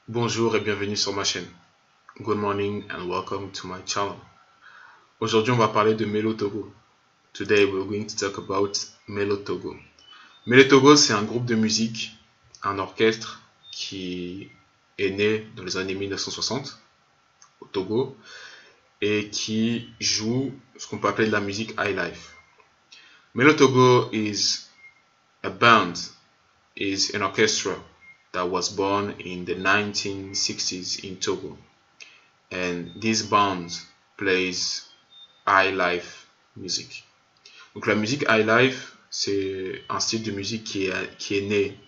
Bonjour et bienvenue sur ma chaîne. Good morning and welcome to my channel. Aujourd'hui, on va parler de Melo Togo. Today, we're going to talk about Melo Togo. Melo Togo, c'est un groupe de musique, un orchestre qui est né dans les années 1960 au Togo et qui joue ce qu'on peut appeler de la musique highlife. Melo Togo is a band, is an orchestra that was born in the 1960s in Togo, and this band plays highlife music. Donc la musique highlife, c'est un style de musique qui est né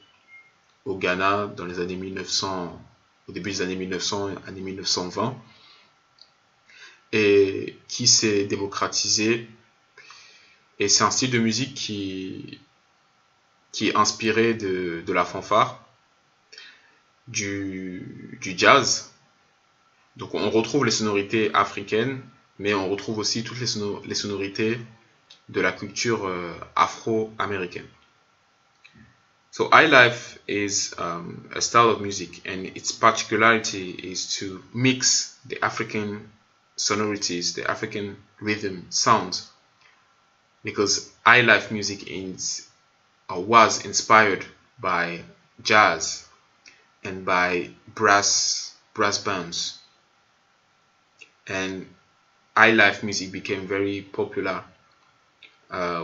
au Ghana dans les années 1900, au début des années 1900, années 1920, et qui s'est démocratisé. Et c'est un style de musique qui est inspiré de la fanfare, du jazz. Donc on retrouve les sonorités africaines, mais on retrouve aussi toutes les sonorités de la culture afro-américaine. So highlife is a style of music, and its particularity is to mix the African sonorities, the African rhythm sounds, because highlife music was inspired by jazz and by brass bands, and highlife music became very popular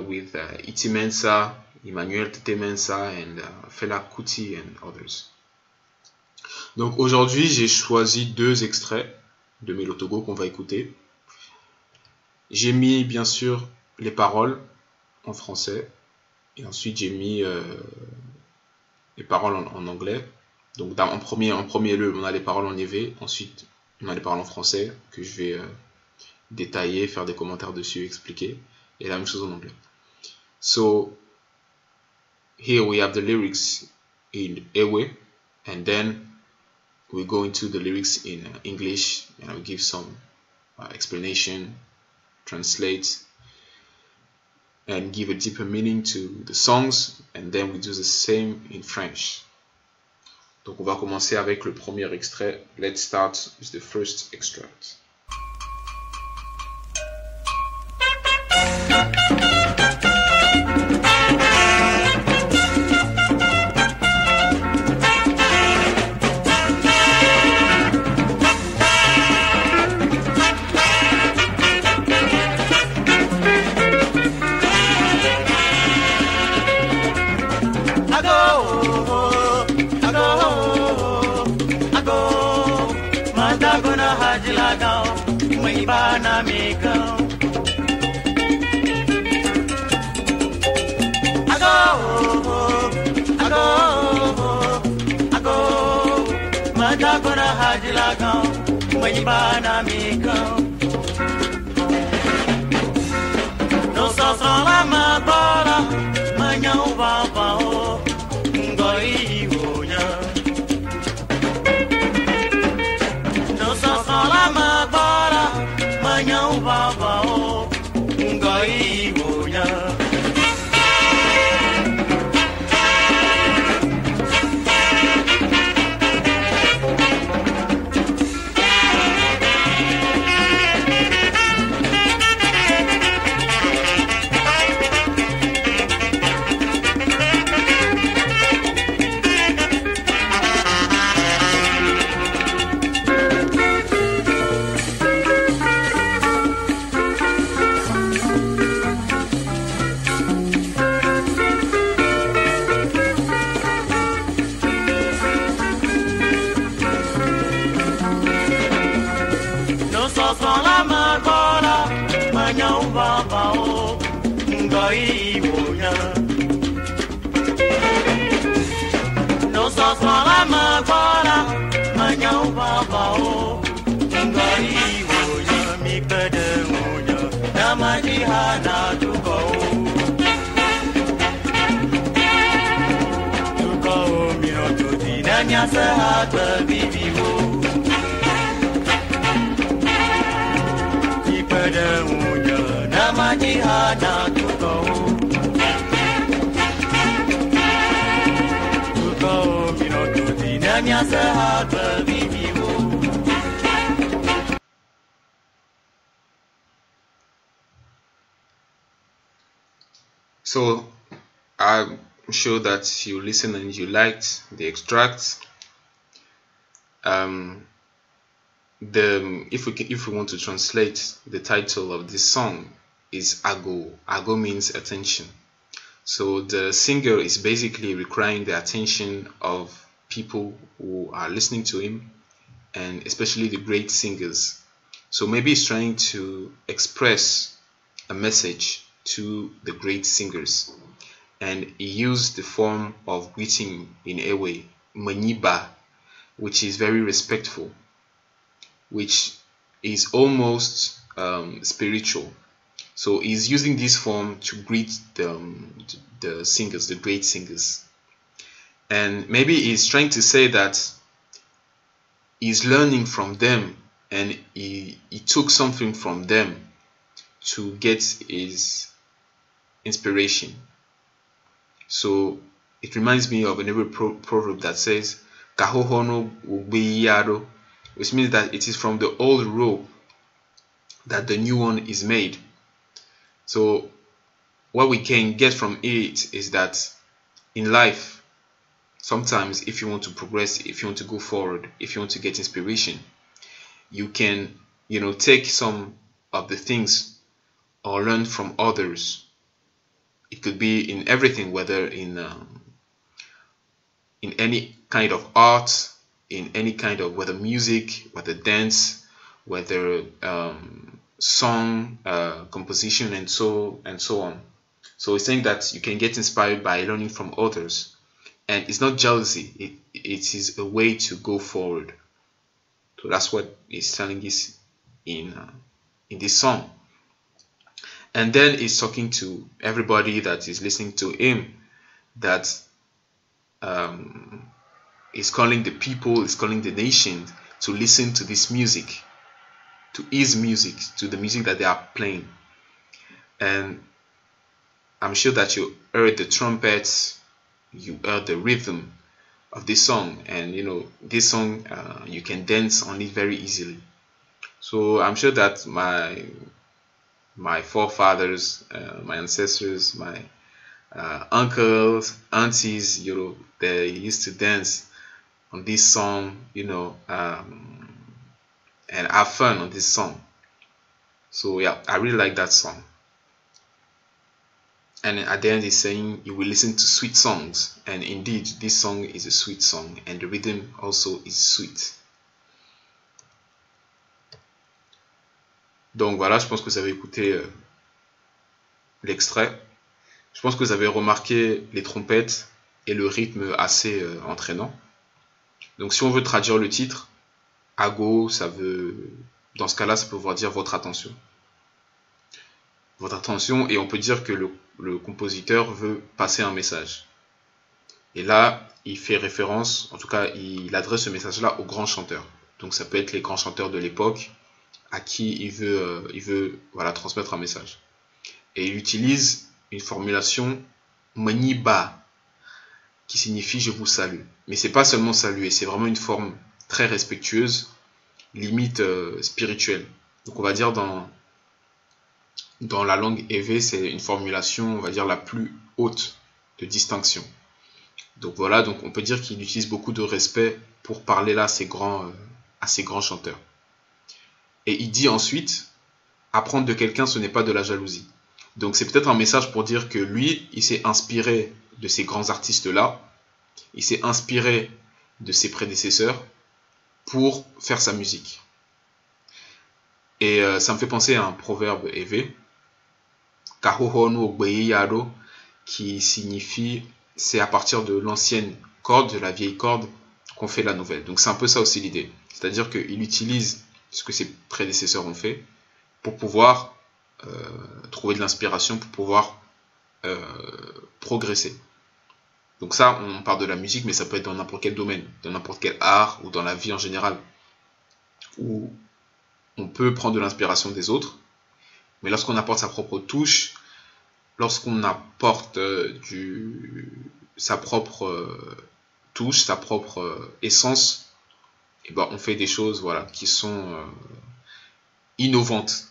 with Iti Mensah, Emmanuel Tete Mensah, and Fela Kuti and others. Donc aujourd'hui, j'ai choisi deux extraits de Melo Togo qu'on va écouter. J'ai mis bien sûr les paroles en français, et ensuite j'ai mis les paroles en anglais. Donc en premier lieu, on a les paroles en EV, ensuite on a les paroles en français que je vais détailler, faire des commentaires dessus, expliquer, et la même chose en anglais. So here we have the lyrics in Ewe, and then we go into the lyrics in English, and I'll give some explanation, translate, and give a deeper meaning to the songs, and then we do the same in French. Donc on va commencer avec le premier extrait. Let's start with the first extract. So I'm sure that you listened and you liked the extracts. If we want to translate, the title of this song is Ago. Ago means attention. So the singer is basically requiring the attention of people who are listening to him, and especially the great singers. So maybe he's trying to express a message to the great singers, and he used the form of greeting in Ewe, Maniba, which is very respectful, which is almost spiritual. So he's using this form to greet the singers, the great singers. And maybe he's trying to say that he's learning from them, and he took something from them to get his inspiration. So it reminds me of another proverb that says, Kahohono ubeyaro, which means that it is from the old rope that the new one is made. So what we can get from it is that in life, sometimes if you want to progress, if you want to go forward, if you want to get inspiration, you can, take some of the things or learn from others. It could be in everything, whether in any kind of art, in any kind of, whether music, whether dance, whether song, composition, and so on. So it's saying that you can get inspired by learning from others, and it's not jealousy. It is a way to go forward. So that's what he's telling us in this song. And then he's talking to everybody that is listening to him, that he's calling the people, he's calling the nation to listen to this music, to his music, to the music that they are playing. And I'm sure that you heard the trumpets, you heard the rhythm of this song, and this song you can dance on it very easily. So I'm sure that my forefathers, my ancestors, my uncles, aunties, they used to dance on this song, and have fun on this song. So yeah, I really like that song. And at the end he's saying you will listen to sweet songs, and indeed this song is a sweet song, and the rhythm also is sweet. Donc voilà, je pense que vous avez écouté l'extrait. Je pense que vous avez remarqué les trompettes et le rythme assez entraînant. Donc si on veut traduire le titre, Ago, dans ce cas-là, ça peut vouloir dire votre attention. Votre attention, et on peut dire que le compositeur veut passer un message. Et là, il fait référence, en tout cas, il adresse ce message-là aux grands chanteurs. Donc ça peut être les grands chanteurs de l'époque à qui il veut transmettre un message. Et il utilise une formulation maniba, qui signifie je vous salue. Mais c'est pas seulement saluer, c'est vraiment une forme très respectueuse, limite spirituelle. Donc on va dire dans la langue Ewe, c'est une formulation, on va dire, la plus haute de distinction. Donc voilà, donc on peut dire qu'il utilise beaucoup de respect pour parler là à ces grands chanteurs. Et il dit ensuite, apprendre de quelqu'un, ce n'est pas de la jalousie. Donc c'est peut-être un message pour dire que lui, il s'est inspiré de ces grands artistes-là, il s'est inspiré de ses prédécesseurs pour faire sa musique. Et ça me fait penser à un proverbe Ewe, Kahohono Ogbeyaro, qui signifie c'est à partir de l'ancienne corde, de la vieille corde, qu'on fait la nouvelle. Donc c'est un peu ça aussi l'idée. C'est-à-dire qu'il utilise ce que ses prédécesseurs ont fait pour pouvoir trouver de l'inspiration, pour pouvoir progresser. Donc ça, on parle de la musique, mais ça peut être dans n'importe quel domaine, dans n'importe quel art ou dans la vie en général, où on peut prendre de l'inspiration des autres Mais lorsqu'on apporte sa propre touche, lorsqu'on apporte sa propre touche, sa propre essence, et ben on fait des choses, voilà, qui sont innovantes,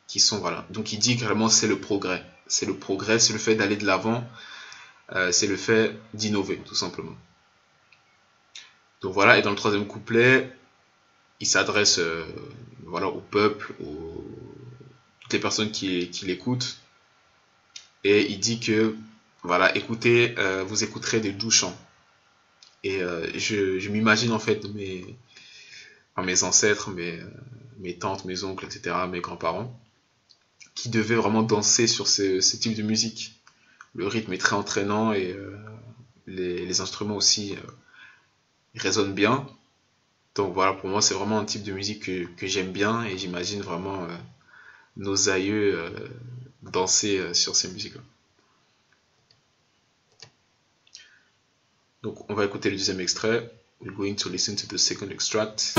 qui sont, voilà. Donc il dit vraiment c'est le progrès, c'est le progrès, c'est le fait d'aller de l'avant, c'est le fait d'innover tout simplement. Donc voilà, et dans le troisième couplet, il s'adresse voilà, au peuple, toutes les personnes qui l'écoutent, et il dit que voilà, écoutez, vous écouterez des doux chants. Et je m'imagine en fait mes ancêtres, mes tantes, mes oncles, etc., mes grands-parents, qui devaient vraiment danser sur ce type de musique. Le rythme est très entraînant et les instruments aussi résonnent bien. Donc voilà, pour moi c'est vraiment un type de musique que j'aime bien, et j'imagine vraiment nos aïeux danser sur ces musiques-là. Donc on va écouter le deuxième extrait. We're going to listen to the second extract.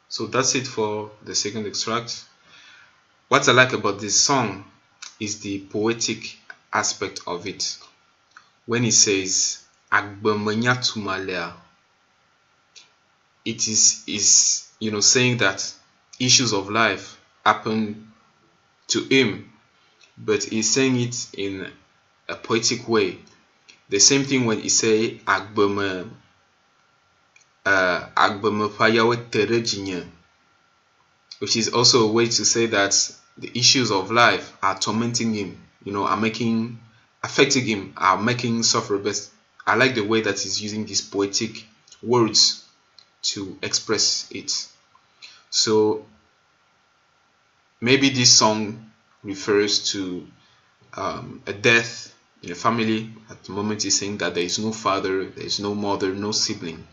So that's it for the second extract. What I like about this song is the poetic aspect of it. When he says Agbamanya Tumalea, it is saying that issues of life happen to him, but he's saying it in a poetic way. The same thing when he say Agbama which is also a way to say that the issues of life are tormenting him, are affecting him, are making him suffer. But I like the way that he's using these poetic words to express it. So maybe this song refers to a death in a family. At the moment he's saying that there is no father, there is no mother, no sibling.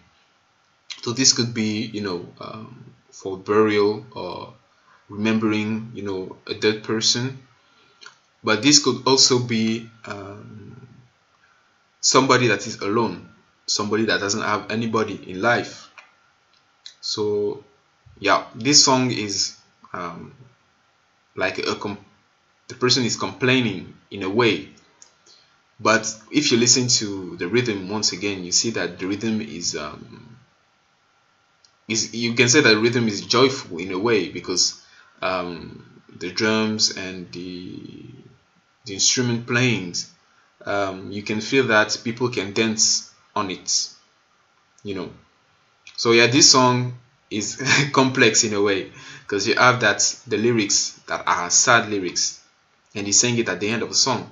So this could be, for burial or remembering, a dead person. But this could also be somebody that is alone, somebody that doesn't have anybody in life. So yeah, this song is like the person is complaining in a way. But if you listen to the rhythm once again, you see that the rhythm is you can say that the rhythm is joyful in a way, because the drums and the instrument playings, you can feel that people can dance on it, So yeah, this song is complex in a way, because you have the lyrics that are sad lyrics, and he's saying it at the end of the song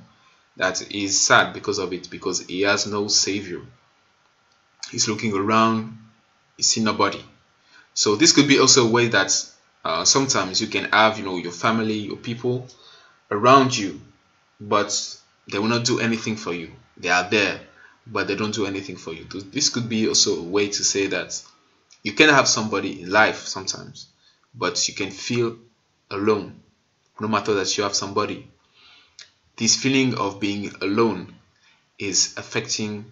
that is sad because of it, because he has no savior. He's looking around see nobody. So this could be also a way that sometimes you can have, your family, your people around you, but they will not do anything for you. They are there, but they don't do anything for you. This could be also a way to say that you can have somebody in life sometimes, but you can feel alone, no matter that you have somebody. This feeling of being alone is affecting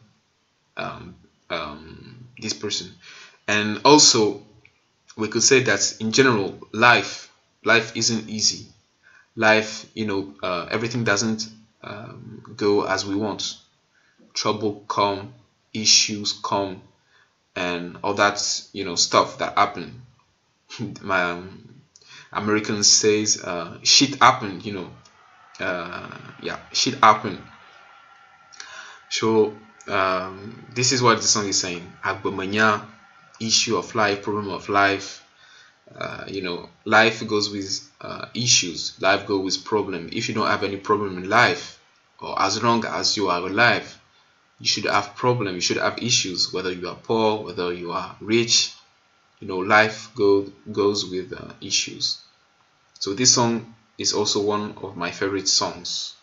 this person. And also, we could say that in general, life isn't easy. Life, everything doesn't go as we want. Trouble come, issues come, and all that stuff that happen. My American says shit happen. Yeah, shit happen. So this is what the song is saying. Agbamanya, issue of life, problem of life. Life goes with issues. Life goes with problem. If you don't have any problem in life, or as long as you are alive, you should have problem. You should have issues. Whether you are poor, whether you are rich, life goes with issues. So this song is also one of my favorite songs.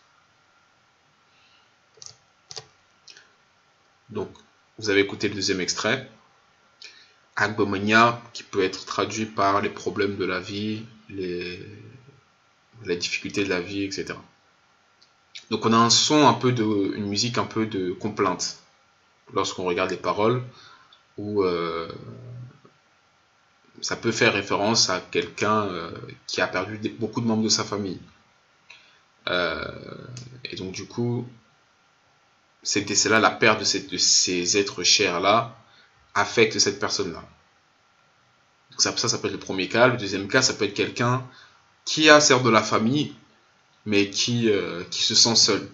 Donc, vous avez écouté le deuxième extrait. Agbamanya, qui peut être traduit par les problèmes de la vie, les difficultés de la vie, etc. Donc on a un son une musique un peu de complainte lorsqu'on regarde les paroles, où ça peut faire référence à quelqu'un qui a perdu beaucoup de membres de sa famille. Et donc du coup, c'est là la perte de ces êtres chers-là affecte cette personne-là. Donc ça peut être le premier cas. Le deuxième cas, ça peut être quelqu'un qui a certes de la famille, mais qui se sent seul.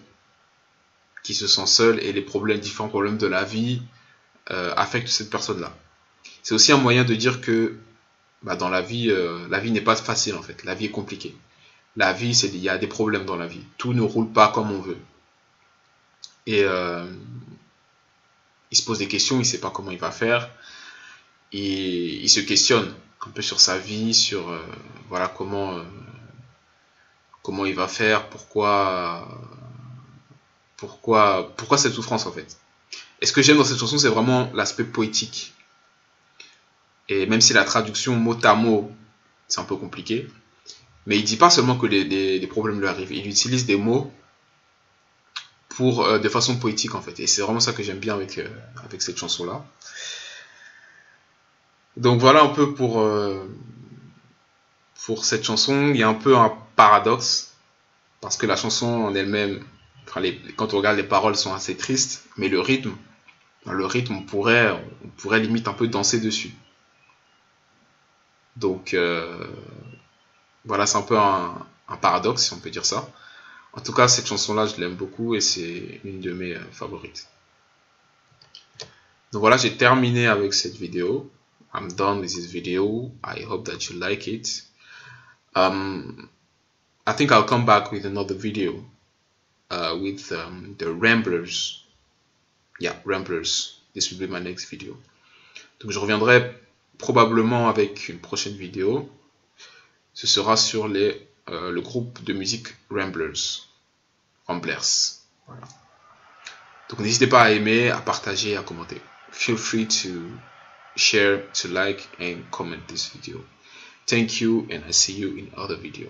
Qui se sent seul, et les différents problèmes de la vie affectent cette personne-là. C'est aussi un moyen de dire que dans la vie n'est pas facile en fait. La vie est compliquée. La vie, il y a des problèmes dans la vie. Tout ne roule pas comme on veut. Et il se pose des questions, il ne sait pas comment il va faire. Et il se questionne un peu sur sa vie, sur voilà comment il va faire, pourquoi cette souffrance en fait. Et ce que j'aime dans cette chanson, c'est vraiment l'aspect poétique. Et même si la traduction mot à mot, c'est un peu compliqué, mais il dit pas seulement que des problèmes lui arrivent, il utilise des mots de façon poétique en fait. Et c'est vraiment ça que j'aime bien avec cette chanson-là. Donc voilà un peu pour cette chanson. Il y a un peu un paradoxe, parce que la chanson en elle-même, quand on regarde les paroles, sont assez tristes, mais le rythme on pourrait limite un peu danser dessus. Donc voilà, c'est un peu un paradoxe, si on peut dire ça. En tout cas, cette chanson-là, je l'aime beaucoup et c'est une de mes favorites. Donc voilà, j'ai terminé avec cette vidéo. I'm done with this video. I hope that you like it. I think I'll come back with another video with the Ramblers. Yeah, Ramblers. This will be my next video. Donc je reviendrai probablement avec une prochaine vidéo. Ce sera sur le groupe de musique Ramblers. Voilà. Donc n'hésitez pas à aimer, à partager, à commenter. Feel free to share, to like and comment this video. Thank you, and I see you in other video.